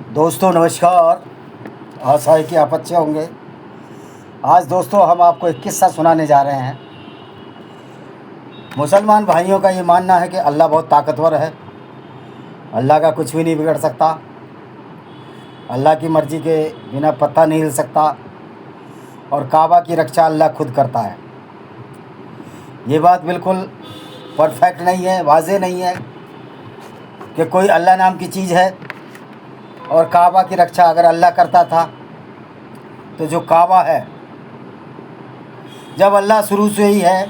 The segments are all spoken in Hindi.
दोस्तों नमस्कार। आशा है कि आप अच्छे होंगे। आज दोस्तों हम आपको एक किस्सा सुनाने जा रहे हैं। मुसलमान भाइयों का ये मानना है कि अल्लाह बहुत ताकतवर है, अल्लाह का कुछ भी नहीं बिगड़ सकता, अल्लाह की मर्ज़ी के बिना पत्ता नहीं हिल सकता और काबा की रक्षा अल्लाह खुद करता है। ये बात बिल्कुल परफेक्ट नहीं है, वाज़ेह नहीं है कि कोई अल्लाह नाम की चीज़ है और काबा की रक्षा अगर अल्लाह करता था तो जो काबा है, जब अल्लाह शुरू से ही है,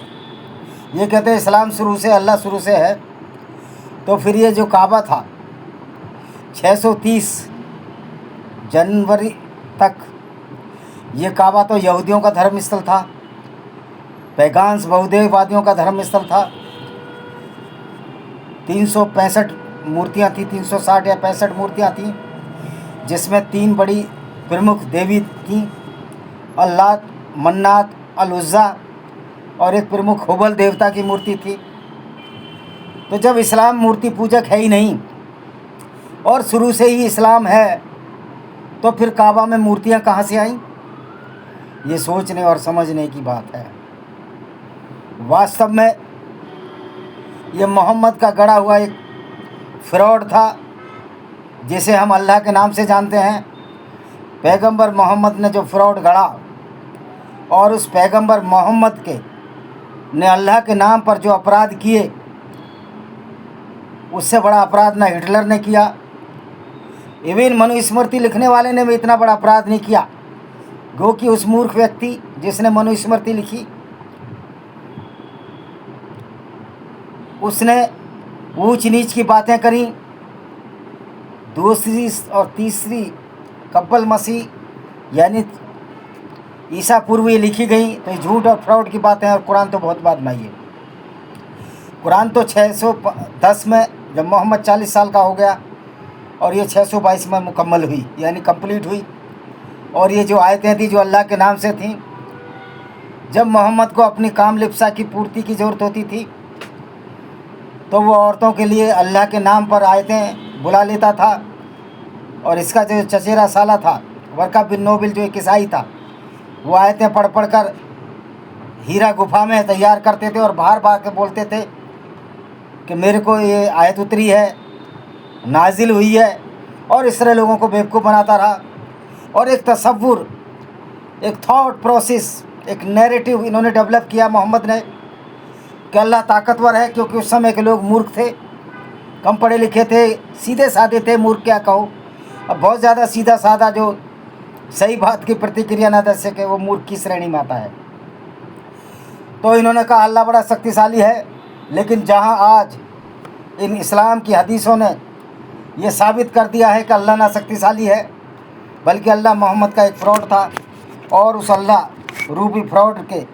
ये कहते हैं इस्लाम शुरू से, अल्लाह शुरू से है, तो फिर ये जो काबा था 630 जनवरी तक, ये काबा तो यहूदियों का धर्म स्थल था, पैगान्स बहुदेववादियों का धर्म स्थल था। 365 मूर्तियाँ थी, 360 या 65 मूर्तियाँ थीं, जिसमें 3 बड़ी प्रमुख देवी थीं, अल्लात, मन्नात, अल-उज़्ज़ा, और एक प्रमुख हुबल देवता की मूर्ति थी। तो जब इस्लाम मूर्ति पूजक है ही नहीं और शुरू से ही इस्लाम है, तो फिर काबा में मूर्तियां कहाँ से आईं? ये सोचने और समझने की बात है। वास्तव में ये मोहम्मद का गढ़ा हुआ एक फ्रॉड था, जिसे हम अल्लाह के नाम से जानते हैं। पैगंबर मोहम्मद ने जो फ्रॉड गढ़ा, और उस पैगंबर मोहम्मद के ने अल्लाह के नाम पर जो अपराध किए, उससे बड़ा अपराध ना हिटलर ने किया, इवन मनुस्मृति लिखने वाले ने भी इतना बड़ा अपराध नहीं किया। गो कि उस मूर्ख व्यक्ति जिसने मनुस्मृति लिखी, उसने ऊंच नीच की बातें करी। दूसरी और तीसरी कब्बल मसीह यानी ईसा पूर्व ये लिखी गई, तो ये झूठ और फ्रॉड की बातें हैं। और कुरान तो बहुत बाद में आई है। कुरान तो 610 में, जब मोहम्मद 40 साल का हो गया, और ये 622 में मुकम्मल हुई, यानी कंप्लीट हुई। और ये जो आयतें थी जो अल्लाह के नाम से थीं, जब मोहम्मद को अपनी काम लिप्सा की पूर्ति की ज़रूरत होती थी, तो वो औरतों के लिए अल्लाह के नाम पर आयतें बुला लेता था। और इसका जो चचेरा साला था, वर्का बिन नोबिल, जो एक ईसाई था, वो आयतें पढ़ पढ़ कर हीरा गुफा में तैयार करते थे और बाहर बाहर के बोलते थे कि मेरे को ये आयत उतरी है, नाजिल हुई है। और इस तरह लोगों को बेवकूफ़ बनाता रहा। और एक तसव्वुर, एक थॉट प्रोसेस, एक नैरेटिव इन्होंने डेवलप किया मोहम्मद ने कि अल्लाह ताकतवर है, क्योंकि उस समय के लोग मूर्ख थे, कम पढ़े लिखे थे, सीधे साधे थे। मूर्ख क्या कहो, अब बहुत ज़्यादा सीधा साधा जो सही बात की प्रतिक्रिया न दे सके, वो मूर्ख की श्रेणी में आता है। तो इन्होंने कहा अल्लाह बड़ा शक्तिशाली है। लेकिन जहाँ आज इन इस्लाम की हदीसों ने ये साबित कर दिया है कि अल्लाह ना शक्तिशाली है, बल्कि अल्लाह मोहम्मद का एक फ्रॉड था, और उस अल्लाह रूबी फ्रॉड के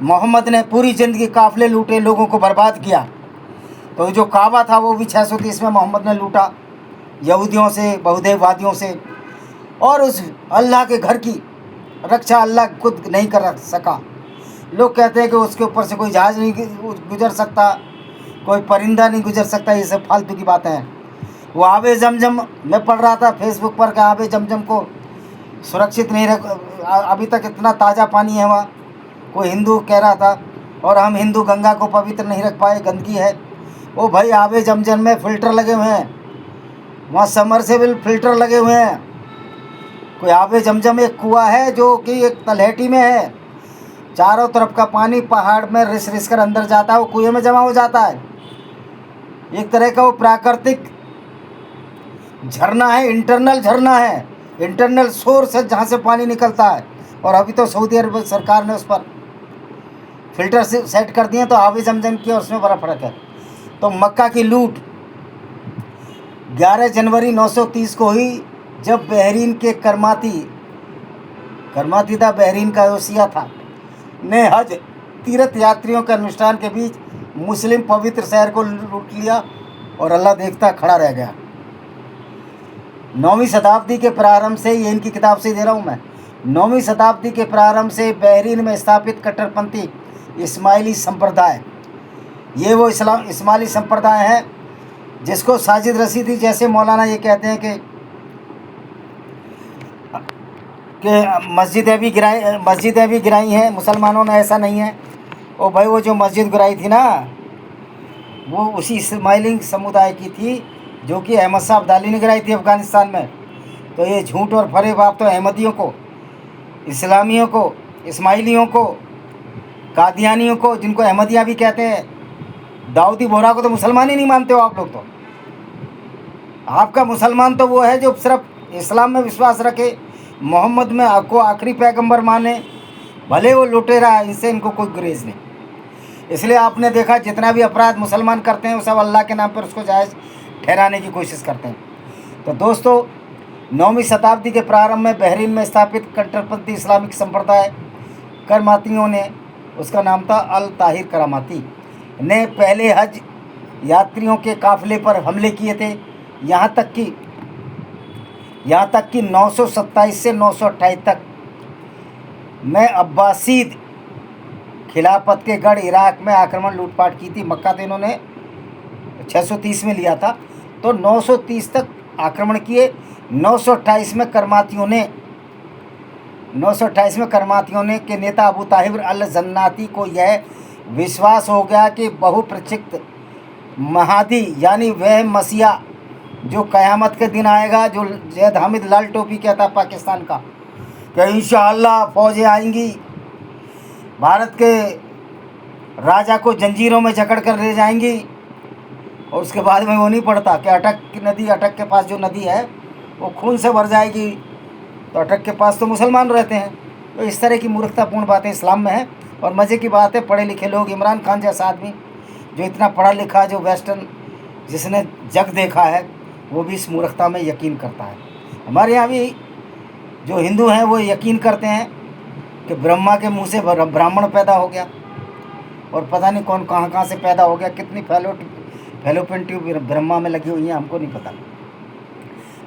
मोहम्मद ने पूरी ज़िंदगी काफ़िले लूटे, लोगों को बर्बाद किया। तो जो काबा था वो भी 630 में मोहम्मद ने लूटा, यहूदियों से, बहुदेववादियों से। और उस अल्लाह के घर की रक्षा अल्लाह खुद नहीं कर सका। लोग कहते हैं कि उसके ऊपर से कोई जहाज़ नहीं गुजर सकता, कोई परिंदा नहीं गुजर सकता। ये सब फालतू की बातें हैं। वो आबे जमजम, मैं पढ़ रहा था फेसबुक पर कि आबे जमजम को सुरक्षित नहीं रख, अभी तक इतना ताज़ा पानी है वहाँ, कोई हिंदू कह रहा था। और हम हिंदू गंगा को पवित्र नहीं रख पाए, गंदगी है। ओ भाई, आबे जमजम में फ़िल्टर लगे हुए हैं, वहाँ समरसेबल फ़िल्टर लगे हुए हैं। कोई आबे जमजम एक कुआं है जो कि एक तलहटी में है, चारों तरफ का पानी पहाड़ में रिस रिस कर अंदर जाता है, वो कुएं में जमा हो जाता है। एक तरह का वो प्राकृतिक झरना है, इंटरनल झरना है, इंटरनल सोर्स है जहाँ से पानी निकलता है। और अभी तो सऊदी अरब सरकार ने उस पर फिल्टर से सेट कर दिए, तो आबे जमजम की और उसमें बड़ा फ़र्क है। तो मक्का की लूट 11 जनवरी 930 को हुई, जब बहरीन के करमाती था, बहरीन का ओसिया था, ने हज तीर्थ यात्रियों के अनुष्ठान के बीच मुस्लिम पवित्र शहर को लूट लिया, और अल्लाह देखता खड़ा रह गया। 9वीं शताब्दी के प्रारंभ से, ये इनकी किताब से दे रहा हूँ मैं, 9वीं शताब्दी के प्रारंभ से बहरीन में स्थापित कट्टरपंथी इस्माइली संप्रदाय, ये वो इस्माइली संप्रदाय है जिसको साजिद रशीदी जैसे मौलाना ये कहते हैं कि कि मस्जिदें भी गिराई हैं मुसलमानों ने, ऐसा नहीं है। ओ भाई, वो जो मस्जिद गिराई थी ना, वो उसी इस्माइली समुदाय की थी जो कि अहमद शाह अब्दाली ने गिराई थी अफ़गानिस्तान में। तो ये झूठ और फरेब आप तो अहमदियों को, इस्लामियों को, इस्माइलियों को, कादियानियों को, जिनको अहमदिया भी कहते हैं, दाऊदी बोहरा को तो मुसलमान ही नहीं मानते हो आप लोग। तो आपका मुसलमान तो वो है जो सिर्फ इस्लाम में विश्वास रखे, मोहम्मद में आपको आखिरी पैगंबर माने, भले वो लुटेरा है, इनसे इनको कोई गुरेज नहीं। इसलिए आपने देखा जितना भी अपराध मुसलमान करते हैं वो सब अल्लाह के नाम पर उसको जायज़ ठहराने की कोशिश करते हैं। तो दोस्तों, 9वीं शताब्दी के प्रारंभ में बहरीन में स्थापित कट्टरपंथी इस्लामिक संप्रदाय करमातियों ने, उसका नाम था अल ताहिर करामाती, ने पहले हज यात्रियों के काफ़िले पर हमले किए थे। यहाँ तक कि 927 से 928 तक में अब्बासीद खिलाफत के गढ़ इराक में आक्रमण लूटपाट की थी। मक्का तो इन्होंने 630 में लिया था, तो 930 तक आक्रमण किए। 928 में करमातियों ने के नेता अबू ताहिर अल जन्नाती को यह विश्वास हो गया कि बहुप्रतीक्षित महादी यानी वह मसीहा जो क़यामत के दिन आएगा, जो जैद हामिद लाल टोपी कहता पाकिस्तान का, कि इंशाअल्लाह फ़ौजें आएंगी, भारत के राजा को जंजीरों में जकड़ कर ले जाएंगी। और उसके बाद में वो नहीं पड़ता कि अटक के पास जो नदी है वो खून से भर जाएगी, तो अटक के पास तो मुसलमान रहते हैं। तो इस तरह की मूर्खतापूर्ण बातें इस्लाम में हैं। और मज़े की बात है, पढ़े लिखे लोग, इमरान खान जैसा आदमी जो इतना पढ़ा लिखा, जो वेस्टर्न, जिसने जग देखा है, वो भी इस मूर्खता में यकीन करता है। हमारे यहाँ भी जो हिंदू हैं वो यकीन करते हैं कि ब्रह्मा के मुंह से ब्राह्मण पैदा हो गया, और पता नहीं कौन कहाँ से पैदा हो गया, कितनी फैलोपियन ट्यूब ब्रह्मा में लगी हुई है, हमको नहीं पता।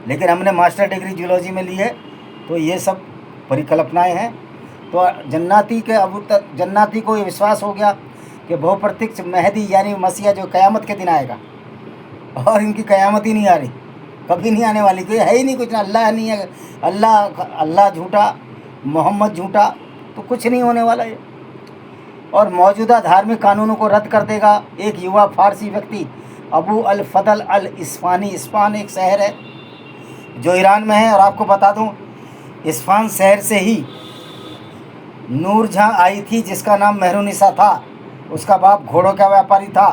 लेकिन हमने मास्टर डिग्री जूलॉजी में ली है, तो ये सब परिकल्पनाएं हैं। तो जन्नाती को ये विश्वास हो गया कि बहुप्रतीक्षित महदी यानी मसीहा जो क़यामत के दिन आएगा, और इनकी क़यामत ही नहीं आ रही, कभी नहीं आने वाली, कोई है ही नहीं, कुछ ना, अल्लाह नहीं है, अल्लाह झूठा, मोहम्मद झूठा, तो कुछ नहीं होने वाला है। और मौजूदा धार्मिक कानूनों को रद्द कर देगा। एक युवा फारसी व्यक्ति अबू अल फदल अल इस्फानी, इस्फान एक शहर है जो ईरान में है, और आपको बता दूं, इस्फान शहर से ही नूरजहाँ आई थी जिसका नाम मेहरुनिसा था। उसका बाप घोड़ों का व्यापारी था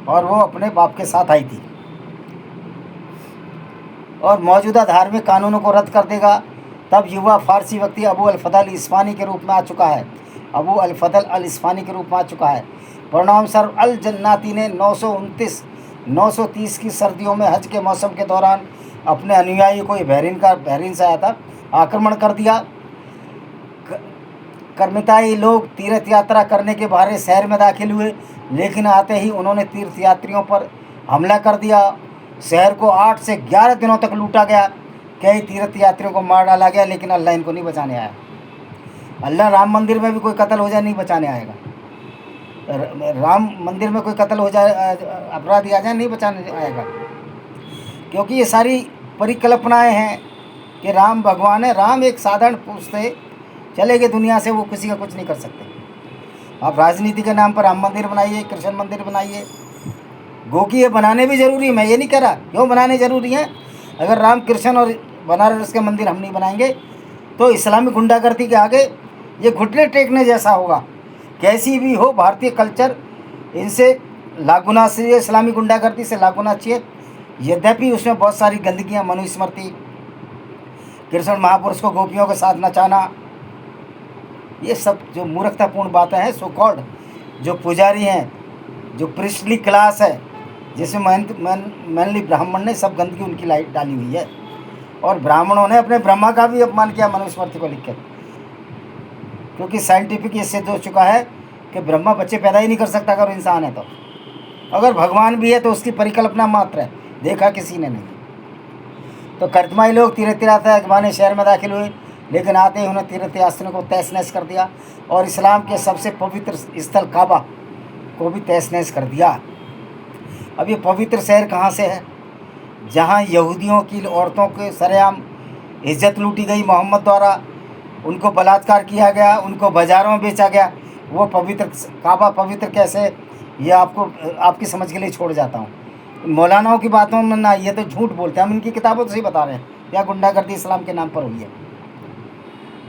और वो अपने बाप के साथ आई थी। और मौजूदा धार्मिक कानूनों को रद्द कर देगा। तब युवा फारसी व्यक्ति अबू अल फदल इस्फानी के रूप में आ चुका है, अबू अल फदल अल इस्फानी के रूप में आ चुका है। परिणामस्वरूप अल जन्नाती ने 930 की सर्दियों में हज के मौसम के दौरान अपने अनुयायी को, बहरीन से आया था, आक्रमण कर दिया। करमिताई लोग तीर्थ यात्रा करने के बहाने शहर में दाखिल हुए, लेकिन आते ही उन्होंने तीर्थयात्रियों पर हमला कर दिया। शहर को 8 से 11 दिनों तक लूटा गया। कई तीर्थयात्रियों को मार डाला गया, लेकिन अल्लाह इनको नहीं बचाने आया। अल्लाह राम मंदिर में भी कोई कत्ल हो जाए नहीं बचाने आएगा। राम मंदिर में कोई कत्ल हो जाए, अपराधी आ जाए, नहीं बचाने आएगा, क्योंकि ये सारी परिकल्पनाएं हैं कि राम भगवान है। राम एक साधारण पुरुष थे, चले गए दुनिया से, वो किसी का कुछ नहीं कर सकते। आप राजनीति के नाम पर राम मंदिर बनाइए, कृष्ण मंदिर बनाइए, गोकी ये बनाने भी ज़रूरी है, मैं ये नहीं कह रहा क्यों बनाने ज़रूरी है। अगर राम कृष्ण और बनारस के मंदिर हम नहीं बनाएंगे तो इस्लामी गुंडागर्दी के आगे ये घुटने टेकने जैसा होगा। कैसी भी हो भारतीय कल्चर, इनसे लागुना चाहिए, इस्लामी गुंडागर्दी से लागुना चाहिए। यद्यपि उसमें बहुत सारी गंदगियाँ, मनुस्मृति, कृष्ण महापुरुष को गोपियों के साथ नचाना, ये सब जो मूर्खतापूर्ण बातें हैं। सो कॉल्ड जो पुजारी हैं, जो प्रिस्टली क्लास है, जिसमें मैनली ब्राह्मण ने सब गंदगी उनकी लाइट डाली हुई है। और ब्राह्मणों ने अपने ब्रह्मा का भी अपमान किया मनुस्मृति को लिख कर, क्योंकि साइंटिफिक ये सिद्ध हो चुका है कि ब्रह्मा बच्चे पैदा ही नहीं कर सकता अगर इंसान है तो। अगर भगवान भी है तो उसकी परिकल्पना मात्र है, देखा किसी ने नहीं। तो कर्तमाई लोग तीर्थयात्रा शहर में दाखिल हुए, लेकिन आते ही उन्हें तीर्थयात्रियों को तहस नहस कर दिया और इस्लाम के सबसे पवित्र स्थल काबा को भी तहस नहस कर दिया। अब ये पवित्र शहर कहाँ से है? जहाँ यहूदियों की औरतों के सरेआम इज्जत लूटी गई मोहम्मद द्वारा, उनको बलात्कार किया गया, उनको बाज़ारों में बेचा गया। वो पवित्र काबा पवित्र कैसे, ये आपको आपकी समझ के लिए छोड़ जाता हूँ। मौलानाओं की बातों में ना, ये तो झूठ बोलते हैं, हम इनकी किताबों से ही बता रहे हैं क्या गुंडागर्दी इस्लाम के नाम पर हुई है।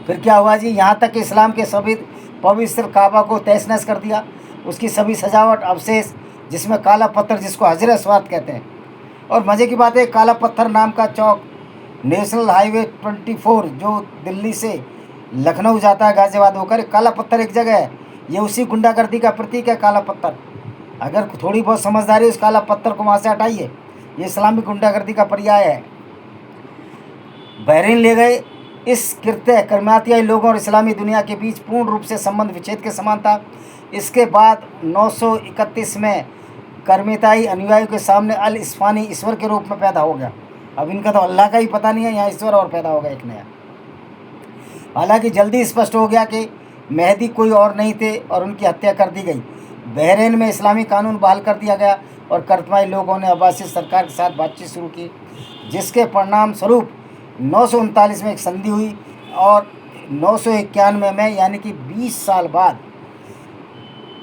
फिर क्या हुआ जी, यहाँ तक कि इस्लाम के सभी पवित्र काबा को तहस नहस कर दिया, उसकी सभी सजावट अवशेष, जिसमें काला पत्थर जिसको हजर अस्वाद कहते हैं। और मज़े की बात है, काला पत्थर नाम का चौक नेशनल हाईवे 24 जो दिल्ली से लखनऊ जाता है गाज़ियाबाद होकर, काला पत्थर एक जगह है। ये उसी गुंडागर्दी का प्रतीक है काला पत्थर। अगर थोड़ी बहुत समझदारी उस काला पत्थर को वहाँ से हटाइए, ये इस्लामी गुंडागर्दी का पर्याय है। बहरीन ले गए। इस कृत्य कर्मातियाई लोगों और इस्लामी दुनिया के बीच पूर्ण रूप से संबंध विच्छेद के समान था। इसके बाद 931 में कर्मिताई अनुयायियों के सामने अल इस्फानी ईश्वर के रूप में पैदा हो गया। अब इनका तो अल्लाह का ही पता नहीं है, यहाँ ईश्वर और पैदा हो गया एक नया। हालांकि जल्दी स्पष्ट हो गया कि मेहदी कोई और नहीं थे और उनकी हत्या कर दी गई। बहरीन में इस्लामी कानून बहाल कर दिया गया और कर्तमाई लोगों ने अब्बासी सरकार के साथ बातचीत शुरू की, जिसके परिणाम स्वरूप 939 में एक संधि हुई और 991 में यानी कि 20 साल बाद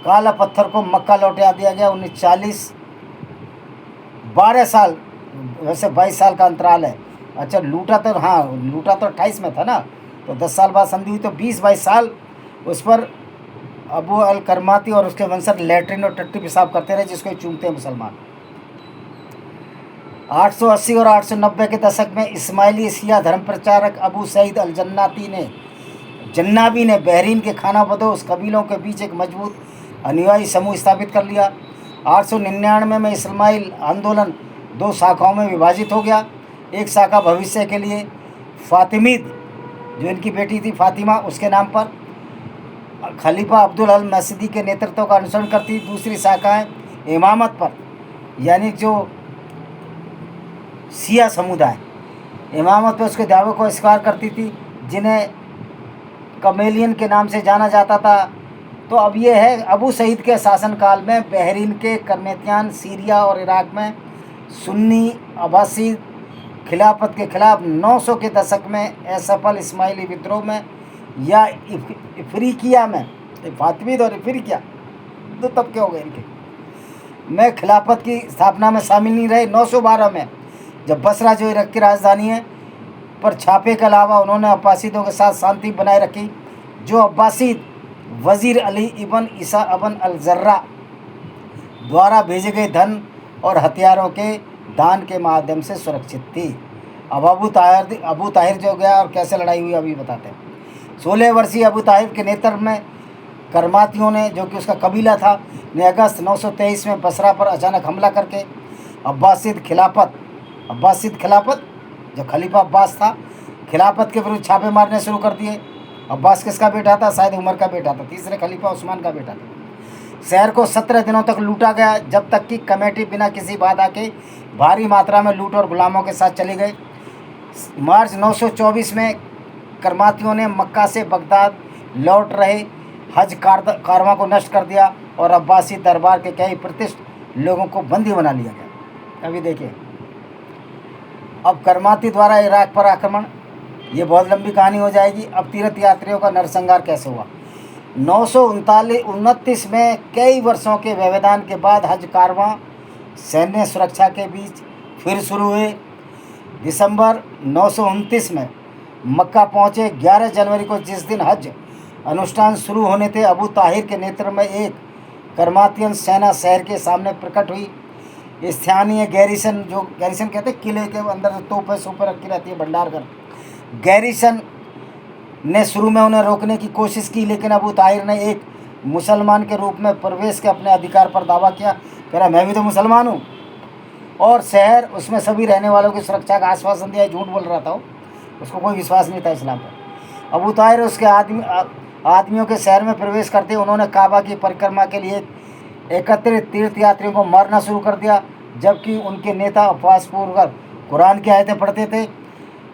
काला पत्थर को मक्का लौटा दिया गया। 1940 12 साल, वैसे 22 साल का अंतराल है। अच्छा लूटा तो 28 में था ना, तो 10 साल बाद संधि हुई, तो 20-22 साल उस पर अबू अल करमाती और उसके वंशज लैट्रिन और टट्टी पेशाब करते रहे, जिसको चूमते हैं मुसलमान। 880 और 890 के दशक में इस्माइली शिया धर्म प्रचारक अबू सईद अल जन्नाबी ने बहरीन के खानाबदोश कबीलों के बीच एक मजबूत अनुयायी समूह स्थापित कर लिया। 899 में इस्माइल आंदोलन 2 शाखाओं में विभाजित हो गया। एक शाखा भविष्य के लिए फातिमीद, जो इनकी बेटी थी फातिमा, उसके नाम पर खलीफा अब्दुल अल मसीदी के नेतृत्व का अनुसरण करती। दूसरी शाखाएं इमामत पर, यानी जो शिया समुदाय इमामत पर उसके दावे को स्वीकार करती थी, जिन्हें कमेलियन के नाम से जाना जाता था। तो अब ये है, अबू सईद के शासनकाल में बहरीन के कर्मेतियान, सीरिया और इराक में सुन्नी अब्बासी खिलाफत के खिलाफ 900 के दशक में असफल इस्माइली विद्रोह में या इफ्रीकिया में, फातिमीद और इफ्रीकिया 2 तबके हो गए इनके, में खिलाफत की स्थापना में शामिल नहीं रहे। 912 में जब बसरा जो इराक की राजधानी है पर छापे के अलावा उन्होंने अब्बासीदों के साथ शांति बनाए रखी, जो अब्बासीद वज़ीर अली इबन ईसा अबन अल जर्रा द्वारा भेजे गए धन और हथियारों के दान के माध्यम से सुरक्षित थी। अब अबू ताहिर जो गया और कैसे लड़ाई हुई अभी बताते हैं। 16 वर्षीय अबू ताहिर के नेतृत्व में करमातियों ने, जो कि उसका कबीला था, ने अगस्त 923 में बसरा पर अचानक हमला करके अब्बासीद खिलाफत जो खलीफा अब्बास था, खिलाफत के विरुद्ध छापे मारने शुरू कर दिए। अब्बास किसका बेटा था? शायद उमर का बेटा था, तीसरे खलीफा उस्मान का बेटा था। शहर को 17 दिनों तक लूटा गया, जब तक कि कमेटी बिना किसी बाधा के भारी मात्रा में लूट और गुलामों के साथ चली गई। मार्च 924 में करमातियों ने मक्का से बगदाद लौट रहे हज कारवां को नष्ट कर दिया और अब्बासी दरबार के कई प्रतिष्ठित लोगों को बंदी बना लिया गया। अभी देखिए, अब करमाती द्वारा इराक पर आक्रमण, ये बहुत लंबी कहानी हो जाएगी। अब तीर्थ यात्रियों का नरसंहार कैसे हुआ? 929 में कई वर्षों के व्यवधान के बाद हज कारवां सैन्य सुरक्षा के बीच फिर शुरू हुए। दिसंबर 929 में मक्का पहुँचे। 11 जनवरी को, जिस दिन हज अनुष्ठान शुरू होने थे, अबू ताहिर के नेतृत्व में एक करमातियन सेना शहर के सामने प्रकट हुई। स्थानीय गैरिसन, जो गैरिसन कहते हैं किले के अंदर तोपें सोपें रखी रहती है, भंडारगढ़, गैरिसन ने शुरू में उन्हें रोकने की कोशिश की, लेकिन अबू ताहिर ने एक मुसलमान के रूप में प्रवेश के अपने अधिकार पर दावा किया। कह रहा मैं भी तो मुसलमान हूँ, और शहर उसमें सभी रहने वालों की सुरक्षा का आश्वासन दिया। झूठ बोल रहा था, उसको कोई विश्वास नहीं था इस्लाम पर। अबू ताहिर उसके आदमियों के शहर में प्रवेश करते उन्होंने काबा की परिक्रमा के लिए एकत्रित तीर्थयात्रियों को मारना शुरू कर दिया, जबकि उनके नेता उपवासपूर्वक कुरान की आयतें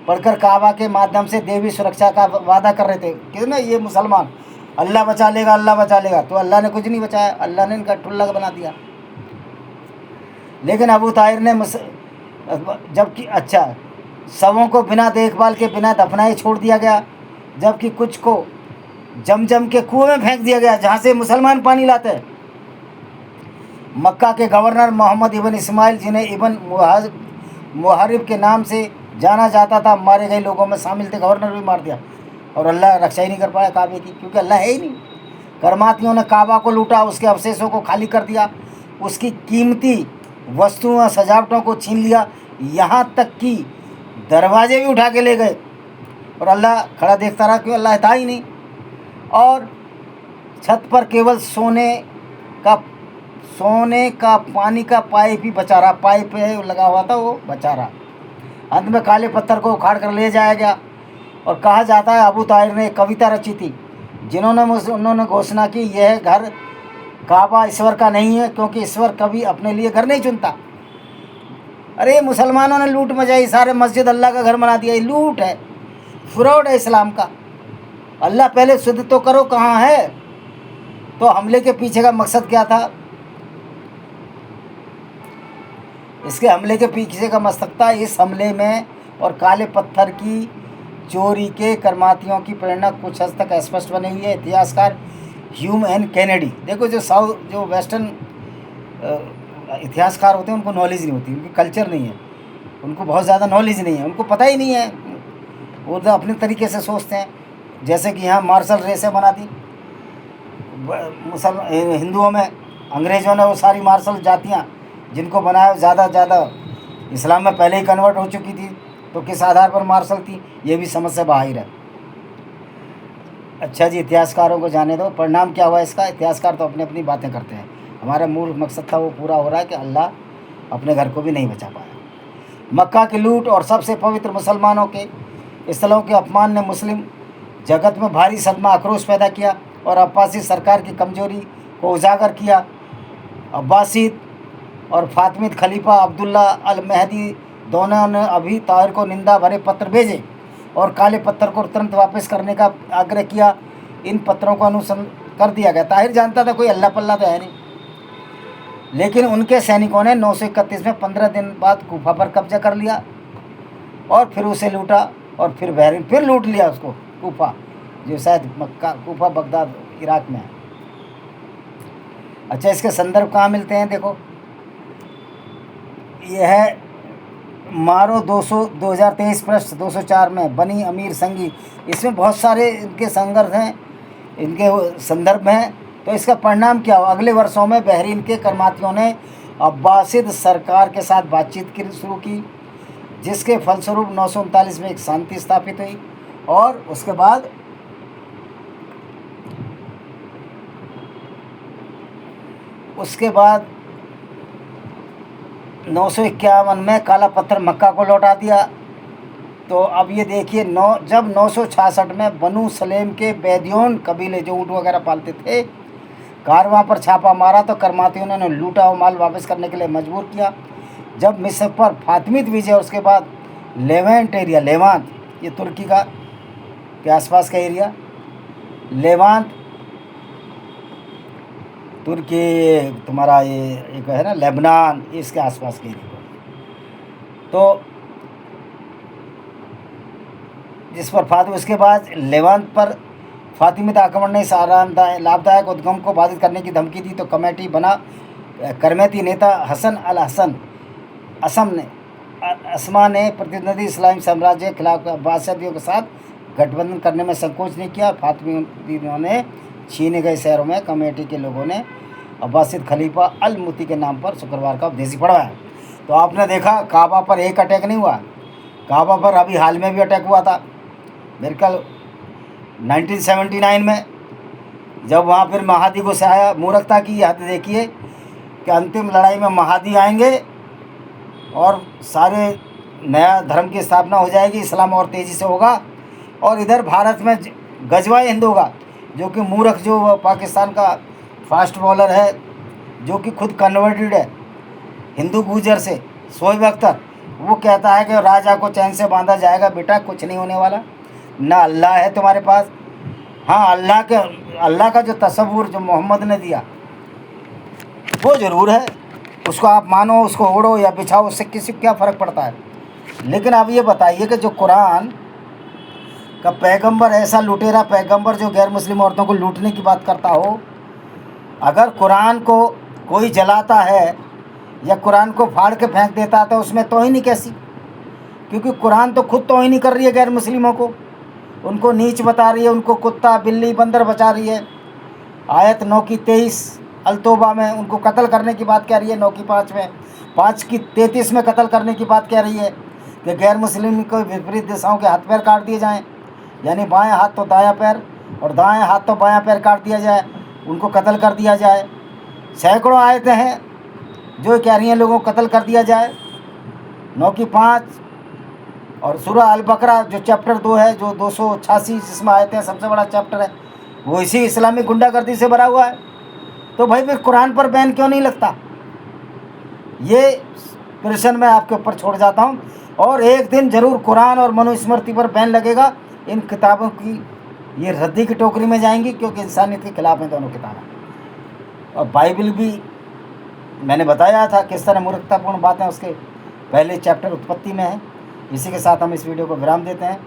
पढ़कर काबा के माध्यम से देवी सुरक्षा का वादा कर रहे थे कि ना ये मुसलमान अल्लाह बचा लेगा, अल्लाह बचा लेगा। तो अल्लाह ने कुछ नहीं बचाया, अल्लाह ने इनका टुल्ला बना दिया। लेकिन अबू ताहिर ने जबकि अच्छा शवों को बिना देखभाल के बिना दफनाए छोड़ दिया गया, जबकि कुछ को जमजम के कुएं में फेंक दिया गया जहाँ से मुसलमान पानी लाते हैं। मक्का के गवर्नर मोहम्मद इबन इस्माइल, जिन्हें इबन मुहरिब के नाम से जाना जाता था, मारे गए लोगों में शामिल थे। गवर्नर भी मार दिया और अल्लाह रक्षा ही नहीं कर पाया काबे की, क्योंकि अल्लाह है ही नहीं। करमातियों ने काबा को लूटा, उसके अवशेषों को खाली कर दिया, उसकी कीमती वस्तुओं और सजावटों को छीन लिया, यहाँ तक कि दरवाजे भी उठा के ले गए। और अल्लाह खड़ा देखता रहा, क्योंकि अल्लाह था ही नहीं। और छत पर केवल सोने का पानी का पाइप ही बचा रहा, पाइप लगा हुआ था वो बचा रहा। अंत में काले पत्थर को उखाड़ कर ले जाया गया। और कहा जाता है अबू ताहिर ने एक कविता रची थी, उन्होंने घोषणा की, यह घर काबा ईश्वर का नहीं है, क्योंकि ईश्वर कभी अपने लिए घर नहीं चुनता। अरे मुसलमानों ने लूट मचाई, सारे मस्जिद अल्लाह का घर बना दिया। ये लूट है, फ्रॉड है इस्लाम का। अल्लाह पहले शुद्ध तो करो, कहाँ है? तो हमले के पीछे का मकसद क्या था? इसके हमले के पीछे का मकसद था, इस हमले में और काले पत्थर की चोरी के करमातियों की प्रेरणा कुछ हद तक स्पष्ट बनी हुई है। इतिहासकार ह्यूम एन कैनेडी, देखो जो वेस्टर्न इतिहासकार होते हैं उनको नॉलेज नहीं होती, उनकी कल्चर नहीं है, उनको बहुत ज़्यादा नॉलेज नहीं है, उनको पता ही नहीं है, वो तो अपने तरीके से सोचते हैं। जैसे कि यहाँ मार्शल रेसें बना दी हिंदुओं में, अंग्रेज़ों ने वो सारी मार्शल जातियाँ जिनको बनाया ज़्यादा इस्लाम में पहले ही कन्वर्ट हो चुकी थी, तो किस आधार पर मार्शल थी, ये भी समझ से बाहर है। अच्छा जी, इतिहासकारों को जाने दो, परिणाम क्या हुआ इसका? इतिहासकार तो अपनी अपनी बातें करते हैं, हमारा मूल मकसद था वो पूरा हो रहा है कि अल्लाह अपने घर को भी नहीं बचा पाया। मक्का की लूट और सबसे पवित्र मुसलमानों के स्थलों के अपमान ने मुस्लिम जगत में भारी सदमा, आक्रोश पैदा किया और अब्बासी सरकार की कमजोरी को उजागर किया। अब्बासीद और फातिमिद खलीफा अब्दुल्ला अल महदी दोनों ने अबी ताहिर को निंदा भरे पत्र भेजे और काले पत्थर को तुरंत वापस करने का आग्रह किया। इन पत्रों को अनुसरण कर दिया गया। ताहिर जानता था कोई अल्लाह पल्ला तो है नहीं, लेकिन उनके सैनिकों ने 931 में 15 दिन बाद कूफा पर कब्जा कर लिया और फिर उसे लूटा और फिर बहरीन फिर लूट लिया उसको, कूफा जो शायद मक्का, कूफा बगदाद इराक में है। अच्छा, इसके संदर्भ कहाँ मिलते हैं? देखो, यह है मारो 2023 पृष्ठ 204 में बनी अमीर संगी। इसमें बहुत सारे इनके संघर्ष हैं, इनके संदर्भ हैं। तो इसका परिणाम क्या हुआ? अगले वर्षों में बहरीन के करमातियों ने अब्बासिद सरकार के साथ बातचीत शुरू की, जिसके फलस्वरूप 939 में एक शांति स्थापित हुई। और उसके बाद उसके बाद 951 में काला पत्थर मक्का को लौटा दिया। तो अब ये देखिए, जब 966 में बनु सलेम के बैदियोन कबीले जो ऊँट वगैरह पालते थे, कारवां पर छापा मारा तो करमातियों ने लूटा हुआ माल वापस करने के लिए मजबूर किया। जब मिस्र पर फातिमिद विजय, उसके बाद लेवेंट एरिया, लेवांत, ये तुर्की के आसपास का एरिया, लेवांत तुर्की, तुम्हारा ये एक है ना लेबनान, इसके आसपास के एरिया, तो जिस पर फातिमा, उसके बाद लेवांत पर फातिमिद आक्रमण ने सारा लाभदायक उद्गम को बाधित करने की धमकी दी। तो कमेटी बना। करमेती नेता हसन अल हसन असमा ने प्रतिनिधि इस्लामी साम्राज्य के खिलाफ अब्बासियों के साथ गठबंधन करने में संकोच नहीं किया। फातिमियों ने छीने गए शहरों में कमेटी के लोगों ने अब्बासिद खलीफा अल मुती के नाम पर शुक्रवार का उपदेश पढ़वाया। तो आपने देखा, काबा पर एक अटैक नहीं हुआ, काबा पर अभी हाल में भी अटैक हुआ था, मेरे ख्याल 1979 में, जब वहाँ फिर महादी को से आया। मूर्खता की हद देखिए कि अंतिम लड़ाई में महादी आएंगे और सारे नया धर्म की स्थापना हो जाएगी, इस्लाम और तेज़ी से होगा, और इधर भारत में गजवा हिंद होगा, जो कि मूर्ख, जो पाकिस्तान का फास्ट बॉलर है, जो कि खुद कन्वर्टेड है हिंदू गुजर से, शोएब अख्तर, वो कहता है कि राजा को चैन से बांधा जाएगा। बेटा, कुछ नहीं होने वाला, ना अल्लाह है तुम्हारे पास। हाँ, अल्लाह का जो तसव्वुर जो मोहम्मद ने दिया वो ज़रूर है, उसको आप मानो, उसको ओढ़ो या बिछाओ, उससे किसी को क्या फ़र्क पड़ता है। लेकिन अब ये बताइए कि जो कुरान का पैगंबर, ऐसा लुटेरा पैगंबर जो गैर मुस्लिम औरतों को लूटने की बात करता हो, अगर कुरान को कोई जलाता है या कुरान को फाड़ के फेंक देता है तो उसमें तौहीनी कैसी? क्योंकि कुरान तो खुद तौहीनी कर रही है गैर मुस्लिमों को, उनको नीच बता रही है, उनको कुत्ता बिल्ली बंदर बचा रही है। आयत 9 की 23 अल-तौबा में उनको कत्ल करने की बात कह रही है, 9 की 5 में, 5 की 33 में कत्ल करने की बात कह रही है कि गैर मुस्लिम को विपरीत दिशाओं के हाथ पैर काट दिए जाएँ, यानी बाएं हाथ तो दायां पैर और दाएं हाथ तो बायां पैर काट दिया जाए, उनको कत्ल कर दिया जाए। सैकड़ों आयतें हैं जो कह रही हैं लोगों को कत्ल कर दिया जाए। 9 की 5 और सूरह अल-बकरा जो चैप्टर 2 है, जो 286 जिसमें आयतें हैं, सबसे बड़ा चैप्टर है, वो इसी इस्लामिक गुंडागर्दी से भरा हुआ है। तो भाई फिर कुरान पर बैन क्यों नहीं लगता? ये प्रश्न मैं आपके ऊपर छोड़ जाता हूँ। और एक दिन ज़रूर कुरान और मनुस्मृति पर बैन लगेगा। इन किताबों की ये रद्दी की टोकरी में जाएंगी, क्योंकि इंसानियत के खिलाफ हैं दोनों किताबें। और बाइबल भी मैंने बताया था किस तरह मूर्खतापूर्ण बातें उसके पहले चैप्टर उत्पत्ति में है। इसी के साथ हम इस वीडियो को विराम देते हैं।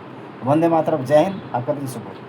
वंदे मातरम, जय हिंद, आपका दिन शुभ हो।